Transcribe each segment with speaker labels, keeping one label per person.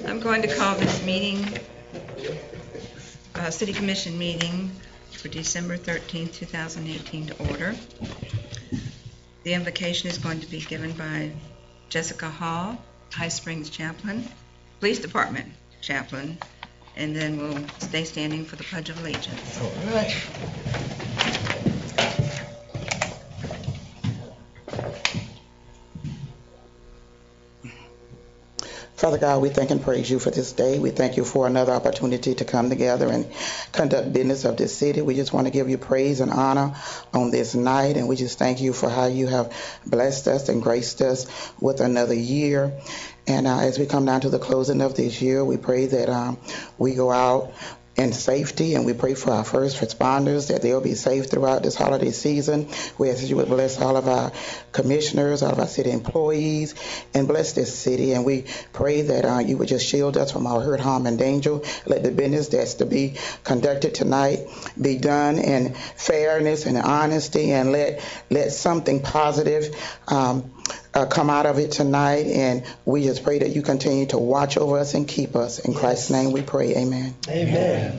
Speaker 1: I'm going to call this meeting, City Commission meeting for December 13th, 2018 to order. The invocation is going to be given by Jessica Hall, High Springs Chaplain, Police Department Chaplain, and then we'll stay standing for the Pledge of Allegiance.
Speaker 2: All right. Father God, we thank and praise you for this day. We thank you for another opportunity to come together and conduct business of this city. We just want to give you praise and honor on this night, and we just thank you for how you have blessed us and graced us with another year. And as we come down to the closing of this year, we pray that we go out in safety, and we pray for our first responders that they'll be safe throughout this holiday season. We ask that you would bless all of our commissioners, all of our city employees, and bless this city. And we pray that you would just shield us from all hurt, harm, and danger. Let the business that's to be conducted tonight be done in fairness and honesty, and let something positive come out of it tonight. And we just pray that you continue to watch over us and keep us. In Christ's name we pray, amen.
Speaker 3: Amen.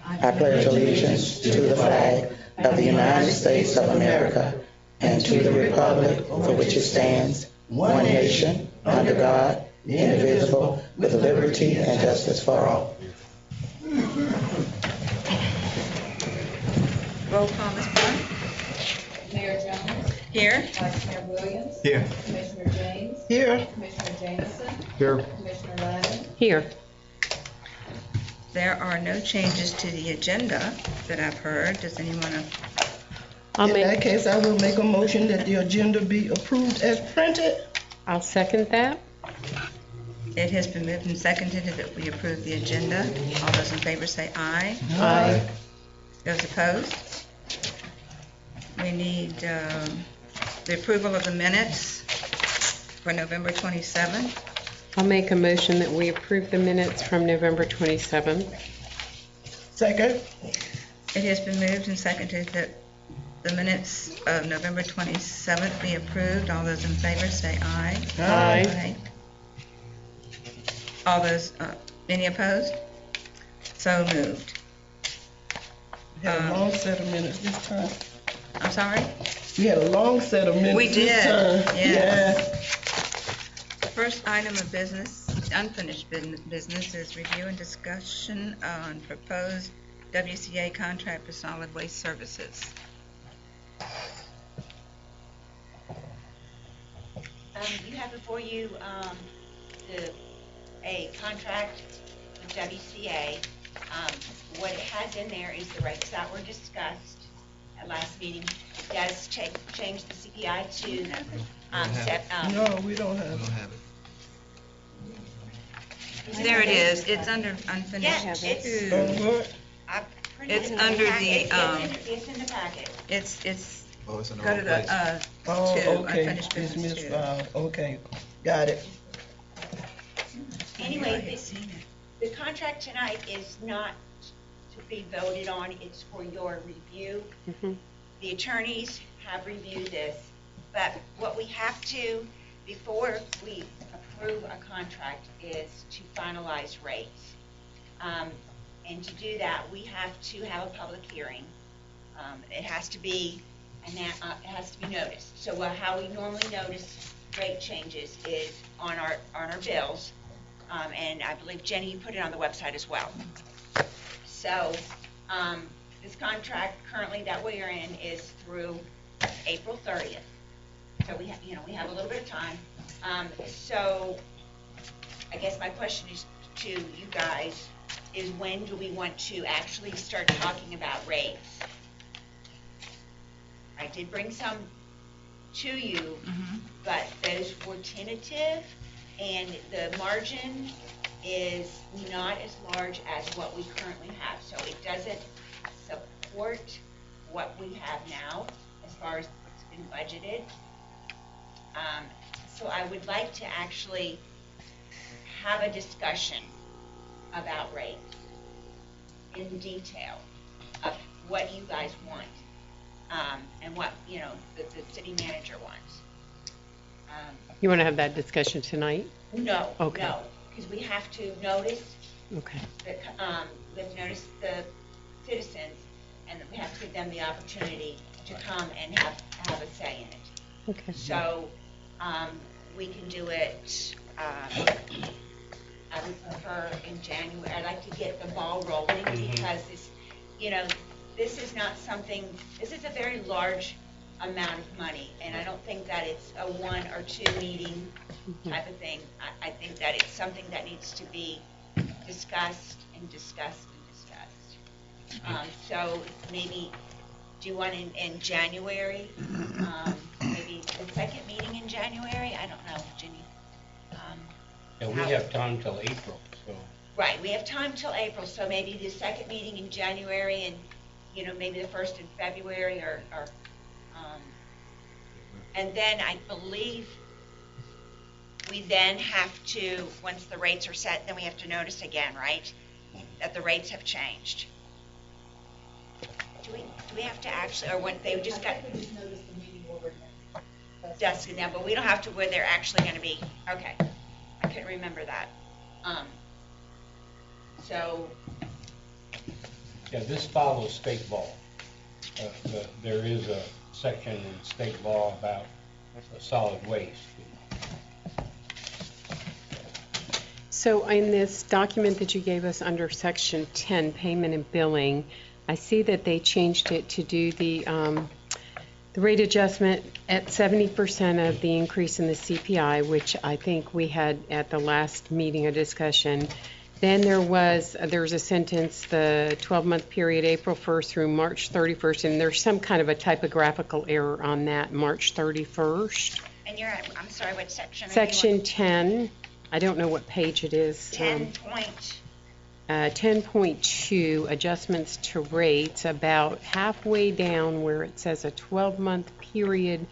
Speaker 2: I pledge allegiance to the flag of the United States of America and to the republic for which it stands, one nation, under God, indivisible, with liberty and justice for all.
Speaker 1: Roll call, Ms. Blunt.
Speaker 4: Mayor Jones.
Speaker 1: Here.
Speaker 4: Vice Mayor Williams.
Speaker 3: Here.
Speaker 4: Commissioner James.
Speaker 2: Here.
Speaker 4: Commissioner Jameson.
Speaker 3: Here.
Speaker 4: Commissioner Ladden.
Speaker 5: Here.
Speaker 1: There are no changes to the agenda that I've heard. Does anyone?
Speaker 5: I'll
Speaker 3: In that case, I will make a motion that the agenda be approved as printed.
Speaker 5: I'll second that.
Speaker 1: It has been moved and seconded that we approve the agenda. All those in favor say aye.
Speaker 5: Aye.
Speaker 1: Those opposed? We need the approval of the minutes for November 27th.
Speaker 5: I'll make a motion that we approve the minutes from November 27th.
Speaker 3: Second.
Speaker 1: It has been moved and seconded that the minutes of November 27th be approved. All those in favor say aye.
Speaker 5: Aye.
Speaker 1: All those, any opposed? So moved.
Speaker 3: We had a long set of minutes this time.
Speaker 1: I'm sorry?
Speaker 3: We had a long set of minutes
Speaker 1: We
Speaker 3: this
Speaker 1: did,
Speaker 3: time.
Speaker 1: yes. The first item of business, unfinished business, is review and discussion on proposed WCA contract for solid waste services.
Speaker 6: You have before you a contract with WCA. What it has in there is the rates that were discussed at last meeting. It does change the CPI to
Speaker 3: No, we don't have it.
Speaker 1: There it is. It's under unfinished.
Speaker 6: Yeah, it's, I printed
Speaker 1: It's
Speaker 6: it in
Speaker 1: under
Speaker 6: packet.
Speaker 1: the,
Speaker 6: It's in the packet.
Speaker 1: It's
Speaker 7: Oh, it's in the
Speaker 1: go
Speaker 7: wrong
Speaker 1: to
Speaker 7: place.
Speaker 1: the
Speaker 3: Oh,
Speaker 1: two,
Speaker 3: okay.
Speaker 1: unfinished
Speaker 3: It's
Speaker 1: business two.
Speaker 3: misfiled. Okay, got it.
Speaker 6: Anyway, the contract tonight is not to be voted on. It's for your review.
Speaker 5: Mhm.
Speaker 6: The attorneys have reviewed this, but what we have to, before we approve a contract, is to finalize rates. And to do that, we have to have a public hearing. It has to be noticed. So how we normally notice rate changes is on our bills, and I believe Jenny, you put it on the website as well. So this contract currently that we are in is through April 30th. So we have a little bit of time. So I guess my question is to you guys is, when do we want to actually start talking about rates? I did bring some to you, but those were tentative, and the margin is not as large as what we currently have. So it doesn't support what we have now as far as what's been budgeted. So I would like to actually have a discussion about rates in detail of what you guys want, and what the city manager wants.
Speaker 5: You want to have that discussion tonight?
Speaker 6: No,
Speaker 5: Okay.
Speaker 6: no, because we have to notice
Speaker 5: Okay.
Speaker 6: we have to notice the citizens, and we have to give them the opportunity to come and have a say in it.
Speaker 5: Okay.
Speaker 6: So, we can do it, I would prefer in January. I'd like to get the ball rolling because this, this is not something, this is a very large amount of money, and I don't think that it's a 1 or 2 meeting type of thing. I think that it's something that needs to be discussed and discussed and discussed. So maybe, do you want in January, maybe the second meeting in January? I don't know, Ginny.
Speaker 7: Yeah, we have time till April, so.
Speaker 6: Right, we have time till April, so maybe the second meeting in January and, maybe the first in February or and then I believe we then have to, once the rates are set, then we have to notice again, right? That the rates have changed. Do we have to actually, or when they just got
Speaker 4: I think we just noticed the meeting over there.
Speaker 6: dusk now, but we don't have to where they're actually going to be. Okay, I couldn't remember that. So,
Speaker 7: Yeah, this follows state law. There is a section in state law about solid waste.
Speaker 5: So in this document that you gave us under Section 10, Payment and Billing, I see that they changed it to do the rate adjustment at 70% of the increase in the CPI, which I think we had at the last meeting a discussion. Then there's a sentence, the 12-month period, April 1st through March 31st, and there's some kind of a typographical error on that, March 31st.
Speaker 6: and you're at, I'm sorry, what section are you
Speaker 5: Section
Speaker 6: on?
Speaker 5: 10, I don't know what page it is. 10.2, adjustments to rates, about halfway down where it says a 12-month period,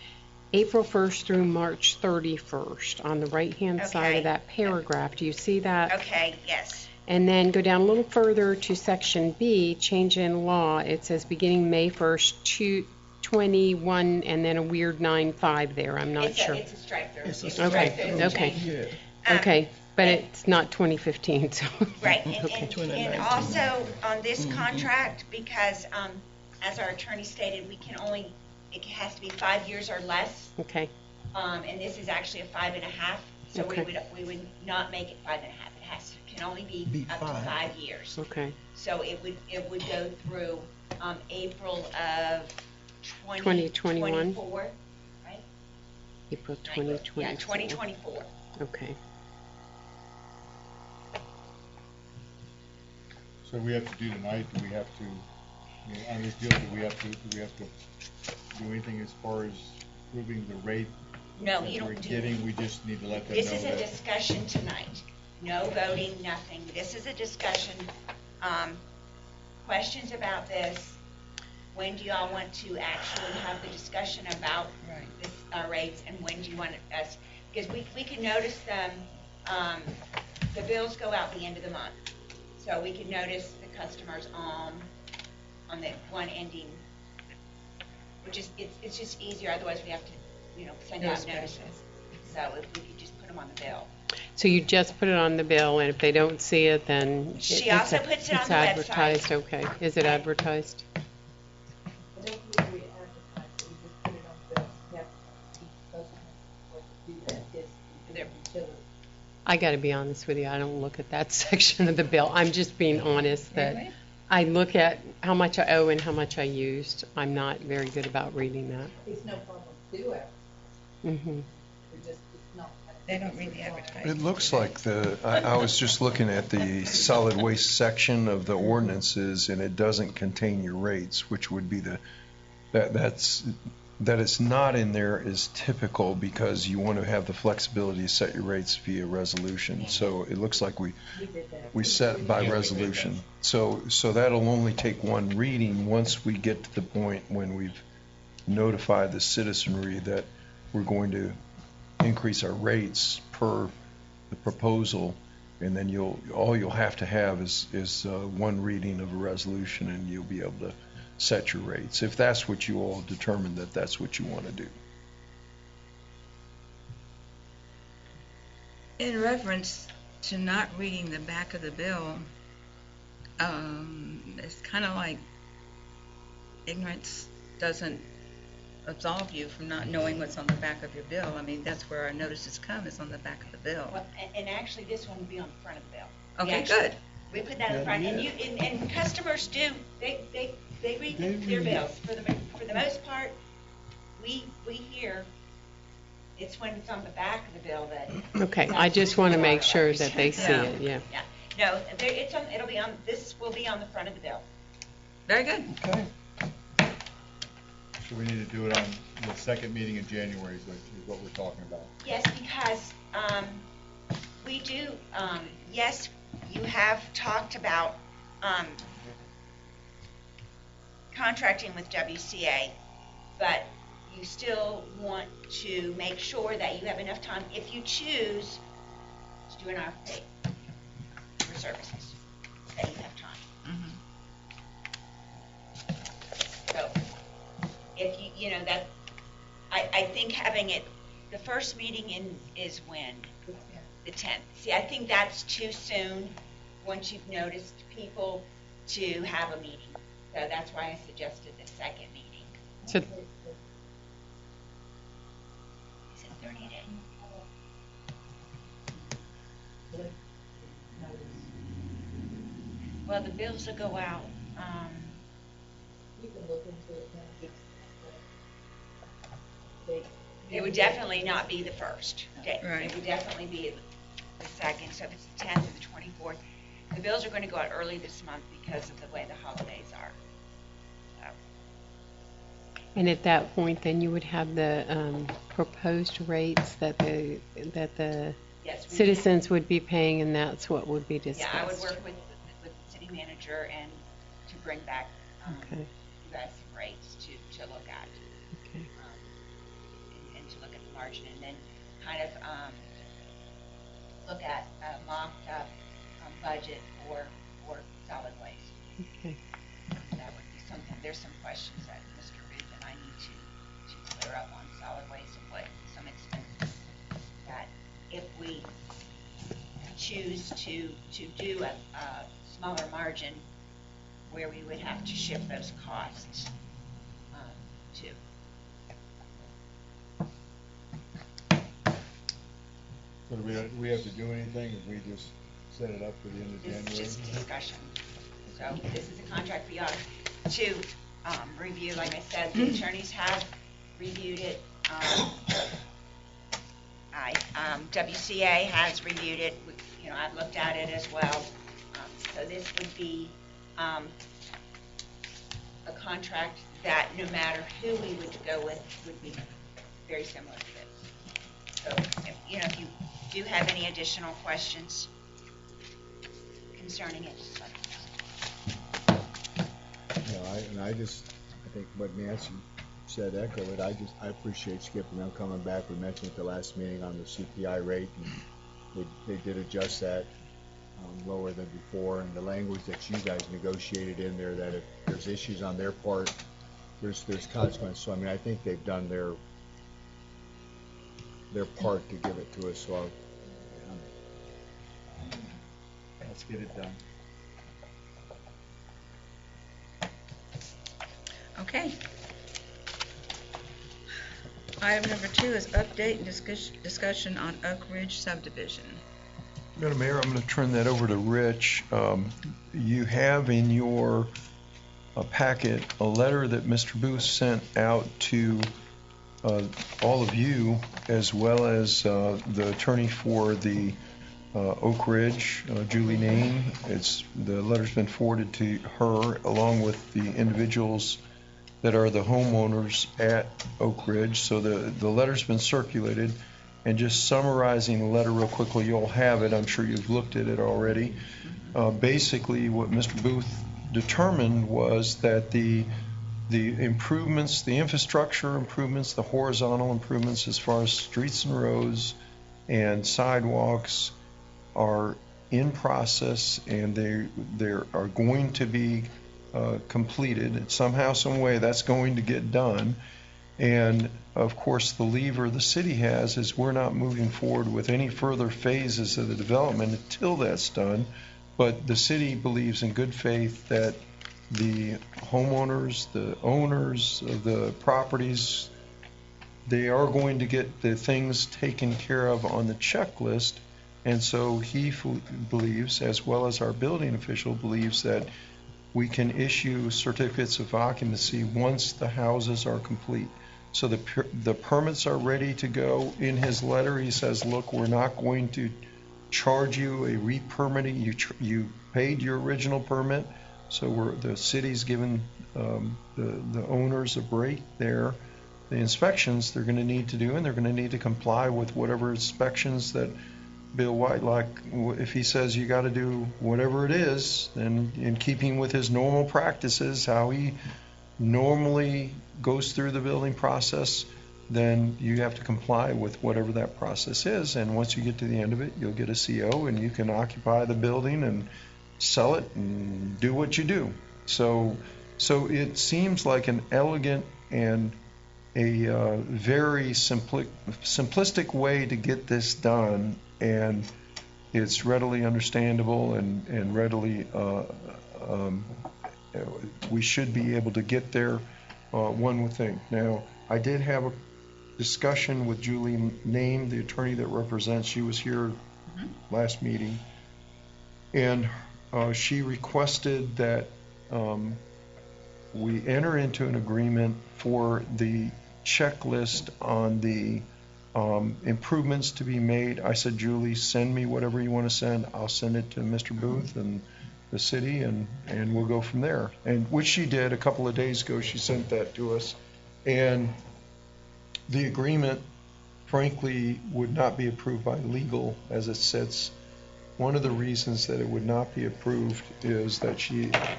Speaker 5: April 1st through March 31st, on the right-hand side
Speaker 6: Okay.
Speaker 5: of that paragraph. Do you see that?
Speaker 6: Okay, yes.
Speaker 5: And then go down a little further to Section B, change in law. It says beginning May 1st, 21, and then a weird 9-5 there. I'm not sure.
Speaker 6: It's a strike through.
Speaker 3: It's a
Speaker 6: It's
Speaker 3: strike
Speaker 6: strike
Speaker 5: through.
Speaker 6: through.
Speaker 5: Okay.
Speaker 3: Yeah.
Speaker 5: Okay, but it's not 2015, so.
Speaker 6: Right, and
Speaker 3: 2019.
Speaker 6: also on this contract, because as our attorney stated, it has to be 5 years or less,
Speaker 5: Okay,
Speaker 6: and this is actually a 5.5, so
Speaker 5: Okay.
Speaker 6: we would not make it 5.5. It can only be up to 5 years.
Speaker 5: okay.
Speaker 6: So it would go through April of
Speaker 5: 2021.
Speaker 6: 2024, right?
Speaker 5: April 2024.
Speaker 6: Yeah, 2024.
Speaker 5: Okay.
Speaker 8: So we have to do tonight, do we have to, on this deal, do we have to do anything as far as proving the rate
Speaker 6: No,
Speaker 8: that
Speaker 6: you
Speaker 8: we're
Speaker 6: don't do.
Speaker 8: getting? We just need to let them know
Speaker 6: This is a
Speaker 8: that.
Speaker 6: discussion tonight. No voting, nothing. This is a discussion. Questions about this? When do y'all want to actually have the discussion about this, rates, and when do you want us? Because we can notice them, the bills go out the end of the month. So we can notice the customers on the one ending, which is, it's just easier, otherwise we have to, send out notices. So if we could just put them on the bill.
Speaker 5: So you just put it on the bill, and if they don't see it, then
Speaker 6: She also puts it on
Speaker 5: it's
Speaker 6: the website.
Speaker 5: advertised, okay. Is it advertised?
Speaker 4: I don't believe we advertise it, we just put it on the bill. We have to keep posting what to do that is the utility.
Speaker 5: I got to be honest with you, I don't look at that section of the bill. I'm just being honest that
Speaker 1: Really?
Speaker 5: I look at how much I owe and how much I used. I'm not very good about reading that.
Speaker 4: It's no problem to do it,
Speaker 5: Mm-hmm.
Speaker 4: we're just, it's not.
Speaker 1: They don't read the advertising.
Speaker 9: It looks like I was just looking at the solid waste section of the ordinances, and it doesn't contain your rates, which would be that it's not in there is typical because you want to have the flexibility to set your rates via resolution. So it looks like we
Speaker 4: did that.
Speaker 9: we set by
Speaker 7: Yeah, we did
Speaker 9: resolution. So that'll only take one reading once we get to the point when we've notified the citizenry that we're going to increase our rates per the proposal, and then all you'll have to have is one reading of a resolution, and you'll be able to set your rates, if that's what you all determine that that's what you want to do.
Speaker 1: In reference to not reading the back of the bill, it's kind of like ignorance doesn't absolve you from not knowing what's on the back of your bill. I mean, that's where our notices come, is on the back of the bill.
Speaker 6: Well, and actually, this one will be on the front of the bill. We
Speaker 1: Okay,
Speaker 6: actually-
Speaker 1: good.
Speaker 6: We put that in the front, and and customers do, they read their bills. For the most part, we hear, it's when it's on the back of the bill that.
Speaker 5: Okay, I just want to make sure that they see
Speaker 1: Yeah.
Speaker 5: it, yeah.
Speaker 6: Yeah, no, it'll be on, this will be on the front of the bill.
Speaker 1: Very good.
Speaker 8: Okay. So we need to do it on the second meeting in January is what we're talking about.
Speaker 6: Yes, because we do, yes, you have talked about contracting with WCA, but you still want to make sure that you have enough time, if you choose to do an RFP for services, that you have time. So, if you know, that, I think having it, the first meeting is when? The 10th. See, I think that's too soon, once you've noticed people, to have a meeting. So that's why I suggested the second meeting.
Speaker 5: So,
Speaker 6: Is it 30 days? Well, the bills will go out,
Speaker 4: You can look into it now.
Speaker 6: it would definitely not be the first day.
Speaker 1: Right.
Speaker 6: It would definitely be the second, so if it's the 10th or the 24th. The bills are going to go out early this month because of the way the holidays are.
Speaker 5: and at that point, then you would have the proposed rates that the
Speaker 6: Yes, we-
Speaker 5: citizens would be paying, and that's what would be discussed.
Speaker 6: Yeah, I would work with the city manager and to bring back
Speaker 5: Okay.
Speaker 6: you guys some rates to look at.
Speaker 5: Okay.
Speaker 6: And to look at the margin, and then kind of look at a mocked up budget for solid waste.
Speaker 5: Okay.
Speaker 6: That would be something, there's some questions that Mr. Ridge and I need to clear up on solid waste and what some expenses that if we choose to do a smaller margin where we would have to shift those costs to.
Speaker 8: So do we have to do anything if we just set it up for the end of
Speaker 6: This is
Speaker 8: January?
Speaker 6: just discussion. So this is a contract for y'all to review. Like I said, the attorneys have reviewed it. WCA has reviewed it. You know, I've looked at it as well. So this would be a contract that no matter who we would go with would be very similar to this. So, if you do have any additional questions concerning it, just let me know.
Speaker 8: I think what Nancy said, echo it. I appreciate Skip and them coming back. We mentioned at the last meeting on the CPI rate, and they did adjust that lower than before. And the language that you guys negotiated in there, that if there's issues on their part, there's consequences. So I mean, I think they've done their part to give it to us. So let's get it done.
Speaker 1: Okay. Item number 2 is update and discussion on Oak Ridge subdivision.
Speaker 9: Madam Mayor, I'm going to turn that over to Rich. You have in your packet a letter that Mr. Booth sent out to all of you, as well as the attorney for the Oak Ridge, Julie Nain. The letter's been forwarded to her, along with the individuals that are the homeowners at Oak Ridge. So the letter's been circulated. And just summarizing the letter real quickly, you'll have it. I'm sure you've looked at it already. Basically, what Mr. Booth determined was that the improvements, the infrastructure improvements, the horizontal improvements as far as streets and roads and sidewalks are in process, and they are going to be completed somehow, some way. That's going to get done. And of course, the lever the city has is we're not moving forward with any further phases of the development until that's done. But the city believes in good faith that the homeowners, the owners of the properties, they are going to get the things taken care of on the checklist. And so he believes, as well as our building official believes, that we can issue certificates of occupancy once the houses are complete. So the permits are ready to go. In his letter, he says, look, we're not going to charge you a re-permitting. You paid your original permit. So the city's given the owners a break there. The inspections they're going to need to do, and they're going to need to comply with whatever inspections that Bill Whitelock, if he says you got to do whatever it is, then in keeping with his normal practices, how he normally goes through the building process, then you have to comply with whatever that process is. And once you get to the end of it, you'll get a CO and you can occupy the building and sell it and do what you do. So it seems like an elegant and a very simplistic way to get this done, and it's readily understandable and readily we should be able to get there, one would think. Now, I did have a discussion with Julie Name, the attorney that represents. She was here last meeting, and she requested that we enter into an agreement for the checklist on the improvements to be made. I said, Julie, send me whatever you want to send. I'll send it to Mr. Booth and the city, and we'll go from there. And which she did a couple of days ago. She sent that to us. And the agreement, frankly, would not be approved by legal as it sits. One of the reasons that it would not be approved is that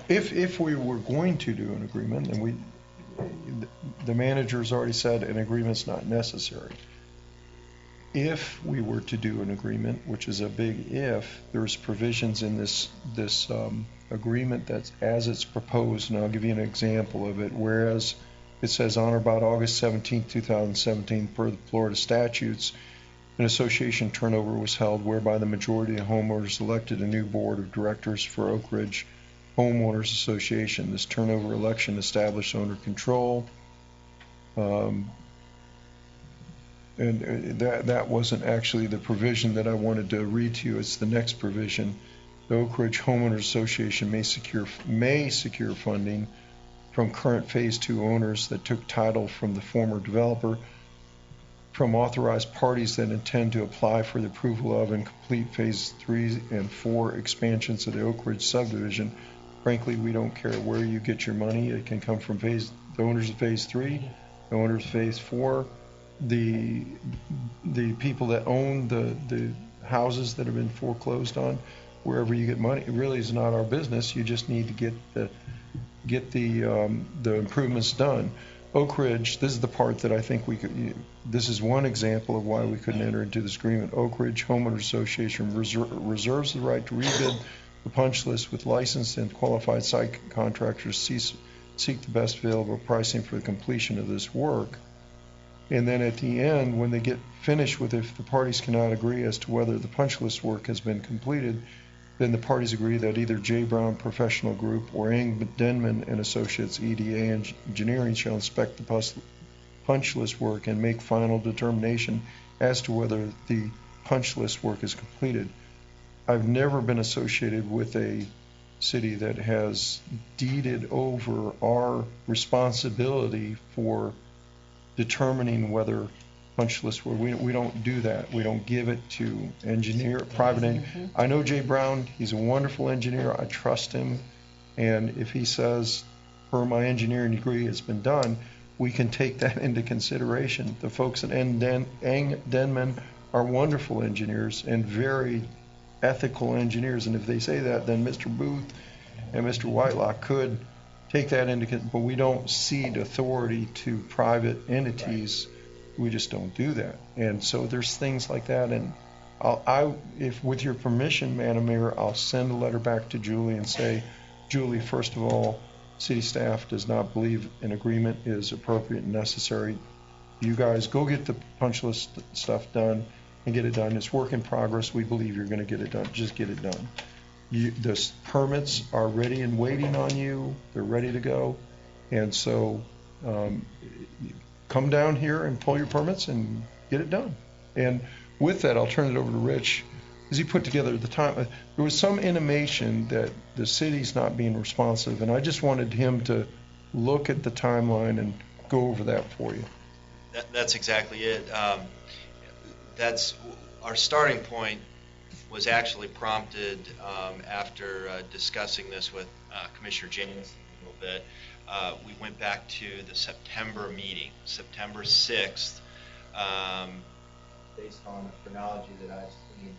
Speaker 9: if we were going to do an agreement, and the manager's already said an agreement's not necessary. If we were to do an agreement, which is a big if, there's provisions in this agreement that's as it's proposed, and I'll give you an example of it. Whereas it says on or about August 17, 2017, per the Florida statutes, an association turnover was held whereby the majority of homeowners elected a new board of directors for Oak Ridge Homeowners Association. This turnover election established owner control. And that wasn't actually the provision that I wanted to read to you. It's the next provision. The Oak Ridge Homeowners Association may secure funding from current Phase 2 owners that took title from the former developer, from authorized parties that intend to apply for the approval of and complete Phase 3 and 4 expansions of the Oak Ridge subdivision. Frankly, we don't care where you get your money. It can come from the owners of Phase 3, the owners of Phase 4, the people that own the houses that have been foreclosed on. Wherever you get money, it really is not our business. You just need to get the improvements done. Oak Ridge, this is the part that I think we could. This is one example of why we couldn't enter into this agreement. Oak Ridge Homeowners Association reserves the right to rebid the punch list with licensed and qualified site contractors seek the best available pricing for the completion of this work. And then at the end, when they get finished with it, if the parties cannot agree as to whether the punch list work has been completed, then the parties agree that either J. Brown Professional Group or Eng Denman and Associates EDA Engineering shall inspect the punch list work and make final determination as to whether the punch list work is completed. I've never been associated with a city that has deeded over our responsibility for determining whether punch list work. We don't do that. We don't give it to private engineer. I know Jay Brown. He's a wonderful engineer. I trust him. And if he says, per my engineering degree, it's been done, we can take that into consideration. The folks at Eng Denman are wonderful engineers and very ethical engineers. And if they say that, then Mr. Booth and Mr. Whitelock could take that into, but we don't cede authority to private entities. We just don't do that. And so there's things like that. And if with your permission, Madam Mayor, I'll send a letter back to Julie and say, Julie, first of all, city staff does not believe an agreement is appropriate and necessary. you guys go get the punch list stuff done and get it done. It's work in progress. We believe you're going to get it done. Just get it done. The permits are ready and waiting on you. They're ready to go. And so come down here and pull your permits and get it done. And with that, I'll turn it over to Rich, as he put together the time. There was some intimation that the city's not being responsive, and I just wanted him to look at the timeline and go over that for you.
Speaker 10: That's exactly it. That's our starting point was actually prompted after discussing this with Commissioner James a little bit. We went back to the September meeting, September 6th. Based on the chronology that I've seen,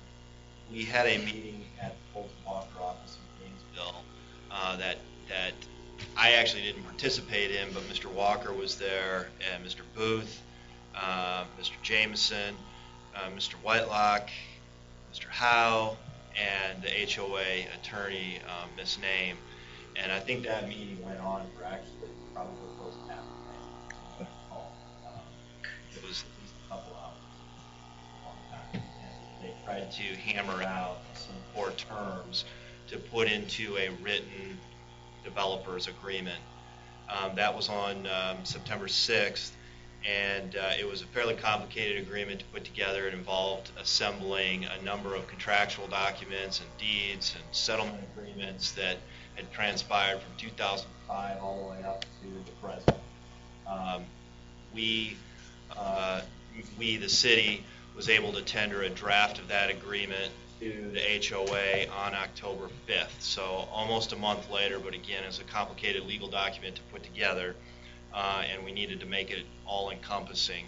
Speaker 10: we had a meeting at the Colton Walker office in Gainesville that I actually didn't participate in, but Mr. Walker was there, and Mr. Booth, Mr. Jameson, Mr. Whitelock, Mr. Howe, and the HOA attorney, Ms. Name. And I think that meeting went on for actually probably close to half a day. It was at least a couple hours, a long time. And they tried to hammer out some core terms to put into a written developers agreement. That was on September 6th. And it was a fairly complicated agreement to put together. It involved assembling a number of contractual documents and deeds and settlement agreements that had transpired from 2005 all the way up to the present. We, the city, was able to tender a draft of that agreement to the HOA on October 5th. So almost a month later, but again, it's a complicated legal document to put together. And we needed to make it all-encompassing.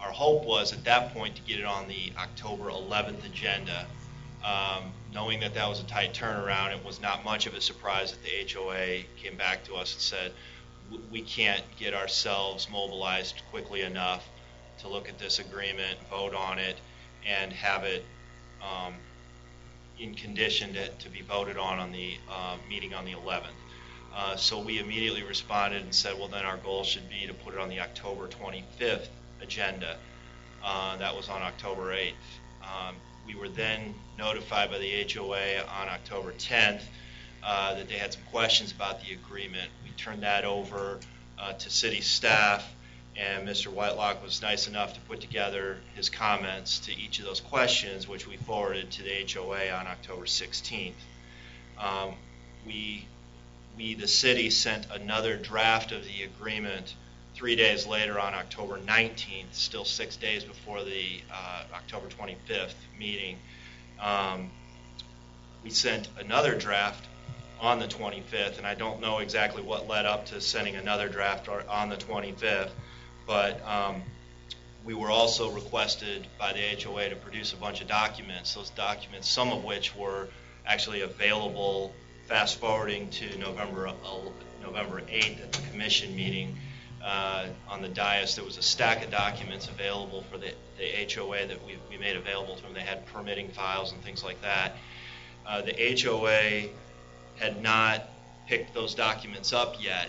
Speaker 10: Our hope was at that point to get it on the October 11th agenda. Knowing that that was a tight turnaround, it was not much of a surprise that the HOA came back to us and said, we can't get ourselves mobilized quickly enough to look at this agreement, vote on it, and have it in condition to be voted on the meeting on the 11th. So we immediately responded and said, well, then our goal should be to put it on the October 25th agenda. That was on October 8th. We were then notified by the HOA on October 10th that they had some questions about the agreement. We turned that over to city staff, and Mr. Whitelock was nice enough to put together his comments to each of those questions, which we forwarded to the HOA on October 16th. We, the city, sent another draft of the agreement 3 days later on October 19th, still 6 days before the October 25th meeting. We sent another draft on the 25th, and I don't know exactly what led up to sending another draft on the 25th, but we were also requested by the HOA to produce a bunch of documents. Those documents, some of which were actually available fast forwarding to November 8th at the commission meeting. On the dais, there was a stack of documents available for the HOA that we made available to them. They had permitting files and things like that. The HOA had not picked those documents up yet,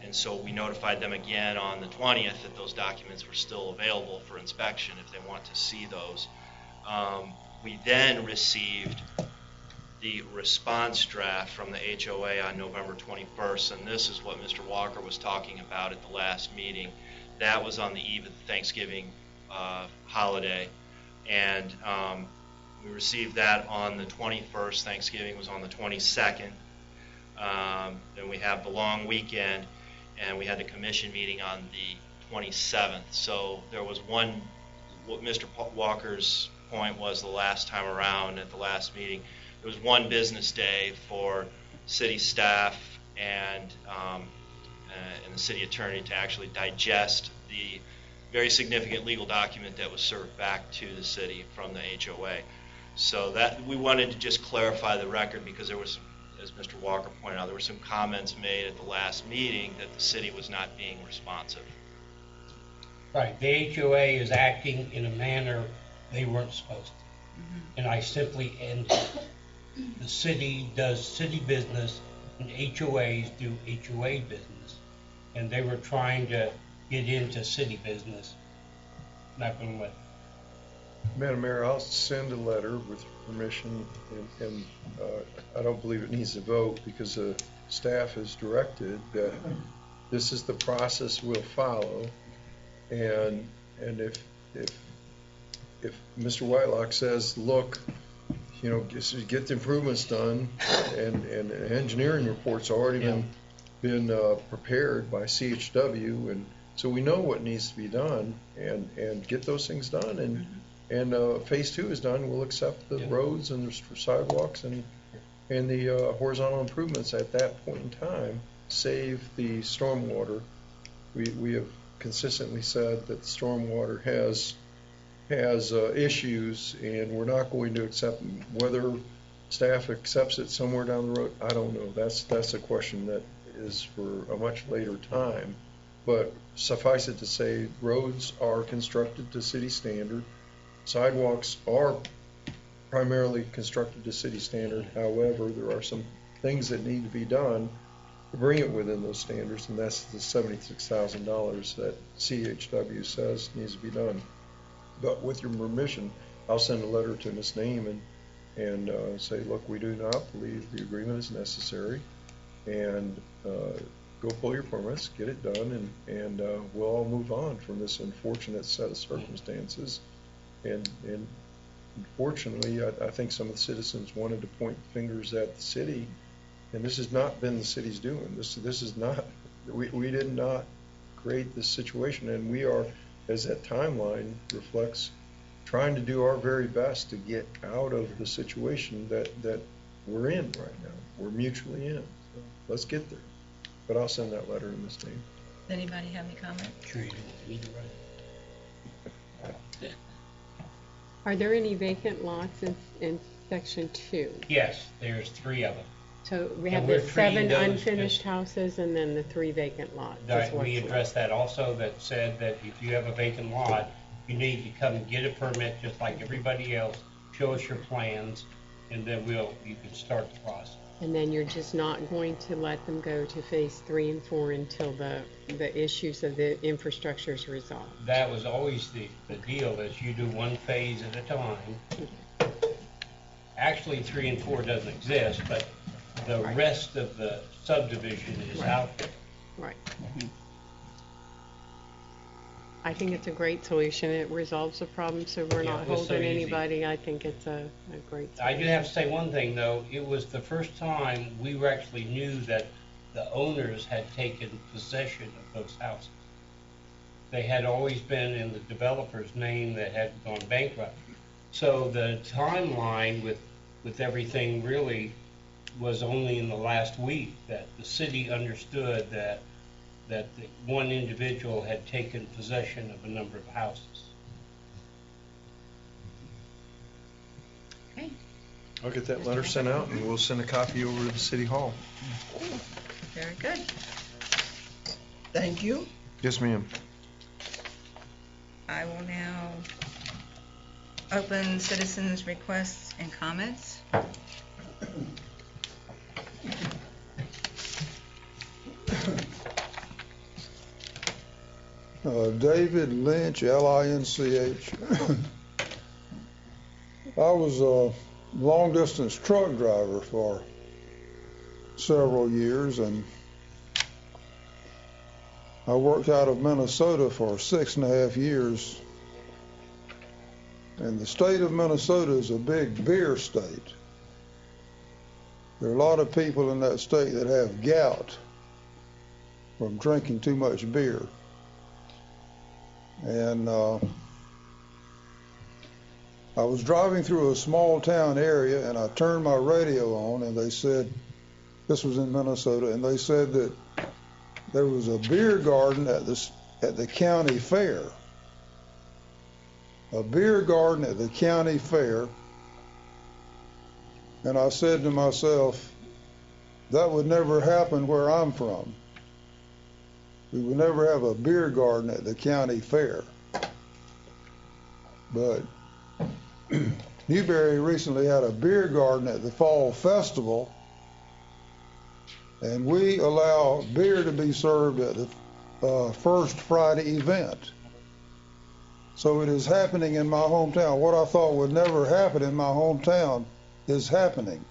Speaker 10: and so we notified them again on the 20th that those documents were still available for inspection if they want to see those. We then received the response draft from the HOA on November 21st, and this is what Mr. Walker was talking about at the last meeting. That was on the eve of the Thanksgiving holiday, and we received that on the 21st. Thanksgiving was on the 22nd. Then we have the long weekend, and we had the commission meeting on the 27th. So there was one, what Mr. Walker's point was the last time around at the last meeting, there was one business day for city staff and the city attorney to actually digest the very significant legal document that was served back to the city from the HOA. So that we wanted to just clarify the record because there was, as Mr. Walker pointed out, there were some comments made at the last meeting that the city was not being responsive.
Speaker 11: Right, the HOA is acting in a manner they weren't supposed to. And I simply ended it. The city does city business and HOAs do HOA business. and they were trying to get into city business. Not gonna let them.
Speaker 9: Madam Mayor, I'll send a letter with your permission, and I don't believe it needs a vote because the staff has directed that this is the process we'll follow, and if Mr. Whitelock says, look, you know, get the improvements done, and the engineering report's already been prepared by CHW, and so we know what needs to be done, and get those things done, and phase 2 is done, we'll accept the roads and the sidewalks and the horizontal improvements at that point in time, save the stormwater. We have consistently said that the stormwater has issues, and we're not going to accept them. Whether staff accepts it somewhere down the road, I don't know. That's a question that is for a much later time. But suffice it to say, roads are constructed to city standard. Sidewalks are primarily constructed to city standard. However, there are some things that need to be done to bring it within those standards, and that's the $76,000 that CHW says needs to be done. But with your permission, I'll send a letter to Ms. Neiman and say, look, we do not believe the agreement is necessary, and go pull your permits, get it done, and we'll all move on from this unfortunate set of circumstances. And unfortunately, I think some of the citizens wanted to point fingers at the city, and this has not been the city's doing. This is not, we did not create this situation, and we are, as that timeline reflects, trying to do our very best to get out of the situation that we're in right now. We're mutually in. So let's get there. But I'll send that letter to Ms. Name.
Speaker 1: Anybody have any comment?
Speaker 11: Sure you don't need to write it.
Speaker 5: Are there any vacant lots in section 2?
Speaker 11: Yes, there's 3 of them.
Speaker 5: So we
Speaker 11: And
Speaker 5: have
Speaker 11: we're
Speaker 5: the
Speaker 11: treating
Speaker 5: 7
Speaker 11: those
Speaker 5: unfinished
Speaker 11: as-
Speaker 5: houses and then the 3 vacant lots. is
Speaker 11: Right, we
Speaker 5: what's left.
Speaker 11: addressed that also, that said that if you have a vacant lot, you need to come and get a permit just like everybody else, show us your plans, and then you can start the process.
Speaker 5: And then you're just not going to let them go to phase 3 and 4 until the issues of the infrastructure is resolved.
Speaker 11: That was always the deal, is you do one phase at a time. Actually, 3 and 4 doesn't exist, but the rest of the subdivision is out there.
Speaker 5: Right. I think it's a great solution. It resolves the problem, so we're
Speaker 11: Yeah,
Speaker 5: not
Speaker 11: it was so
Speaker 5: holding
Speaker 11: easy.
Speaker 5: anybody. I think it's a great
Speaker 11: I
Speaker 5: solution.
Speaker 11: do have to say one thing, though. It was the first time we were actually knew that the owners had taken possession of those houses. They had always been in the developer's name that had gone bankrupt. So the timeline with everything really was only in the last week that the city understood that the one individual had taken possession of a number of houses.
Speaker 1: Okay,
Speaker 9: I'll get that letter sent out, and we'll send a copy over to the City Hall.
Speaker 1: very good.
Speaker 3: Thank you.
Speaker 9: Yes, ma'am.
Speaker 1: I will now open citizens' requests and comments.
Speaker 12: David Lynch, L-I-N-C-H. I was a long-distance truck driver for several years, and I worked out of Minnesota for 6.5 years. And the state of Minnesota is a big beer state. There are a lot of people in that state that have gout from drinking too much beer. And I was driving through a small town area, and I turned my radio on, and they said, this was in Minnesota, and they said that there was a beer garden at the county fair. A beer garden at the county fair. And I said to myself, that would never happen where I'm from. We would never have a beer garden at the county fair. But Newberry recently had a beer garden at the fall festival, and we allow beer to be served at First Friday event. So it is happening in my hometown. What I thought would never happen in my hometown is happening.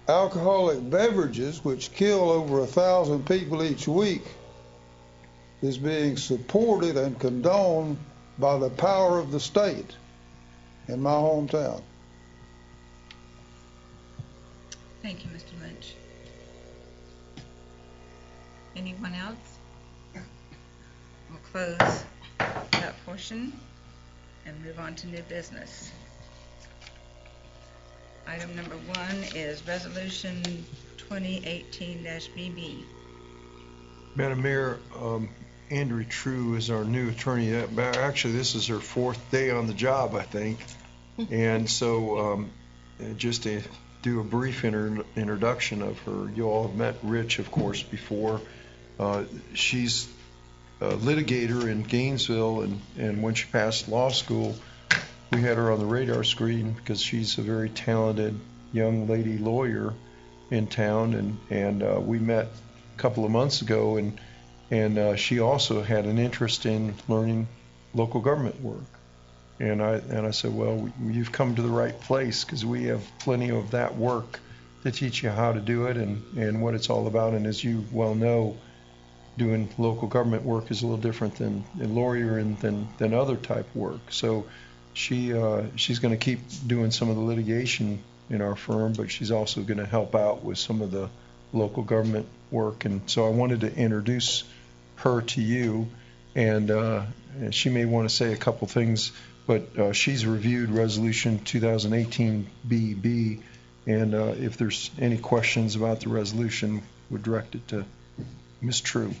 Speaker 12: Alcoholic beverages, which kill over 1,000 people each week, is being supported and condoned by the power of the state in my hometown.
Speaker 1: Thank you, Mr. Lynch. Anyone else? We'll close that portion and move on to new business. Item number 1 is Resolution 2018-BB.
Speaker 9: Madam Mayor, Andrea True is our new attorney. Actually, this is her 4th day on the job, I think. And so just to do a brief introduction of her, you all have met Rich, of course, before. She's a litigator in Gainesville, and when she passed law school, we had her on the radar screen because she's a very talented young lady lawyer in town, and we met a couple of months ago, and she also had an interest in learning local government work. And I said, well, you've come to the right place because we have plenty of that work to teach you how to do it and what it's all about. And as you well know, doing local government work is a little different than lawyering than other type work. So she's going to keep doing some of the litigation in our firm, but she's also going to help out with some of the local government work. And so I wanted to introduce her to you, and she may want to say a couple things, but she's reviewed Resolution 2018-BB, and if there's any questions about the resolution, we'll direct it to Ms. True.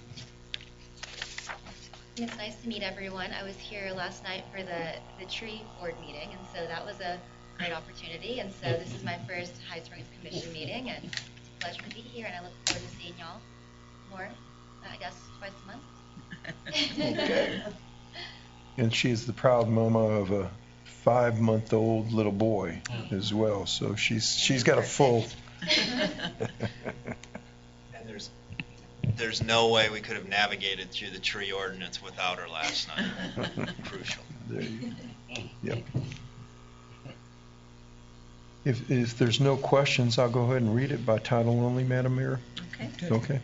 Speaker 13: It's nice to meet everyone. I was here last night for the tree board meeting, and so that was a great opportunity. And so this is my first High Springs Commission meeting, and it's a pleasure to be here, and I look forward to seeing y'all more, I guess, twice a month.
Speaker 9: Okay. And she is the proud mama of a 5-month-old little boy as well, so she's got a full.
Speaker 10: And there's no way we could have navigated through the tree ordinance without her last night. Crucial.
Speaker 9: There you go. Yep. If there's no questions, I'll go ahead and read it by title only, Madam Mayor. Okay.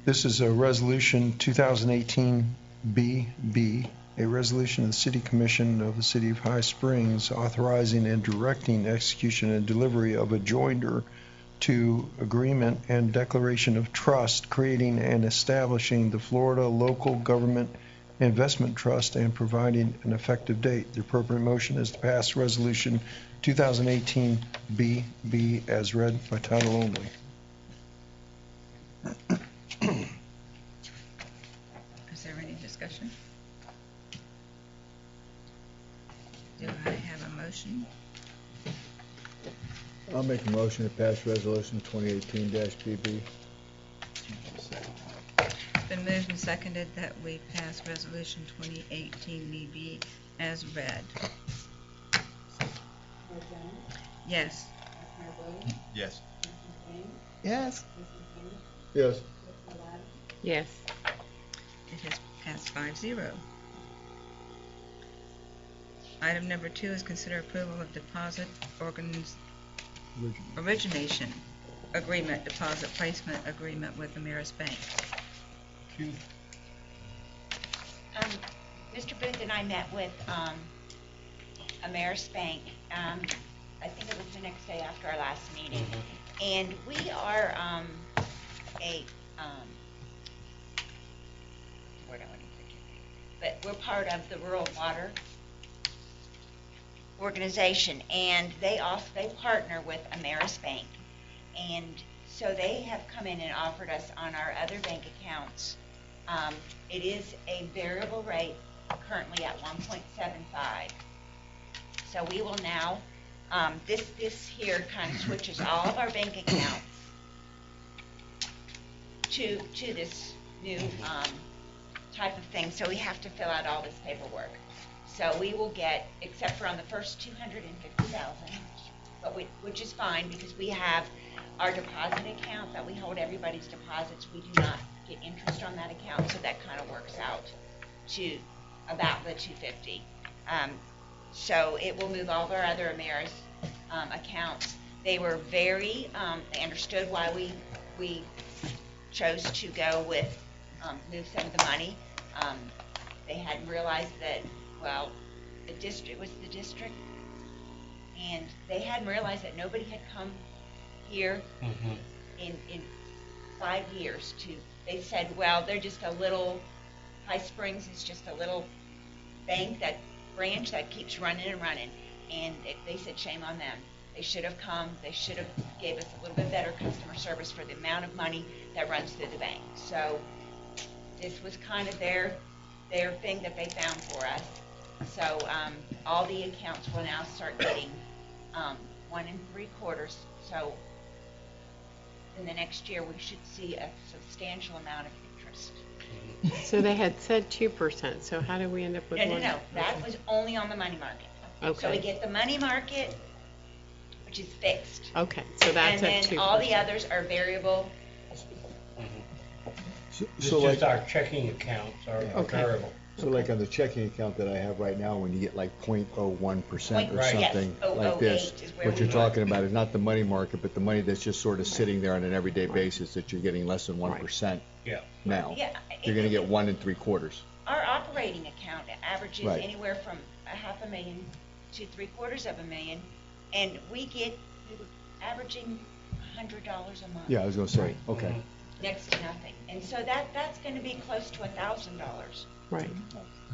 Speaker 9: This is a resolution 2018-BB, a resolution of the City Commission of the City of High Springs authorizing and directing execution and delivery of a joinder to agreement and declaration of trust, creating and establishing the Florida Local Government Investment Trust and providing an effective date. The appropriate motion is to pass Resolution 2018-BB as read by title only.
Speaker 1: Is there any discussion? Do I have a motion?
Speaker 8: I'll make a motion to pass Resolution 2018-BB.
Speaker 1: It's been moved and seconded that we pass Resolution 2018-BB as read. Yes.
Speaker 10: Yes.
Speaker 3: Yes.
Speaker 8: Yes.
Speaker 5: Yes.
Speaker 1: It has passed 5-0. Item number 2 is consider approval of deposit origination agreement, deposit placement agreement with Ameris Bank.
Speaker 6: Mr. Booth and I met with Ameris Bank, I think it was the next day after our last meeting, and we are but we're part of the Rural Water Organization, and they partner with Ameris Bank, and so they have come in and offered us on our other bank accounts. It is a variable rate, currently at 1.75. So we will now, this here kind of switches all of our bank accounts to this new type of thing. So we have to fill out all this paperwork. So we will get, except for on the first $250,000, which is fine because we have our deposit account that we hold everybody's deposits. We do not get interest on that account, so that kind of works out to about the $250. So it will move all of our other Ameris accounts. They were very, they understood why we chose to go with, move some of the money. They hadn't realized that, well, the district was the district, and they hadn't realized that nobody had come here in 5 years they said, well, they're just a little, High Springs is just a little bank, that branch that keeps running and running. And they said, shame on them. They should have come. They should have gave us a little bit better customer service for the amount of money that runs through the bank. So this was kind of their thing that they found for us. So all the accounts will now start getting 1 3/4. So in the next year, we should see a substantial amount of interest.
Speaker 5: So they had said 2%, so how did we end up with
Speaker 6: No.
Speaker 5: 1?
Speaker 6: That was only on the money market.
Speaker 5: Okay.
Speaker 6: So we get the money market, which is fixed.
Speaker 5: Okay, so that's at 2%.
Speaker 6: And then all the others are variable.
Speaker 11: It's
Speaker 8: So
Speaker 11: just
Speaker 8: like,
Speaker 11: our checking accounts are
Speaker 5: Okay.
Speaker 11: variable.
Speaker 8: so like on the checking account that I have right now, when you get like 0.01% or
Speaker 6: Right. Yes,
Speaker 8: something
Speaker 6: 0.08
Speaker 8: like this,
Speaker 6: is where
Speaker 8: what you're
Speaker 6: we are.
Speaker 8: talking about is not the money market, but the money that's just sort of sitting there on an everyday basis that you're getting less than 1%
Speaker 11: Yeah.
Speaker 8: now.
Speaker 6: Yeah.
Speaker 8: You're going to get 1 3/4.
Speaker 6: Our operating account averages
Speaker 8: Right.
Speaker 6: anywhere from $500,000 to $750,000, and we were averaging $100 a month.
Speaker 8: Yeah, I was going to say, okay.
Speaker 6: Next to nothing. And so that's going to be close to $1,000.
Speaker 5: Right.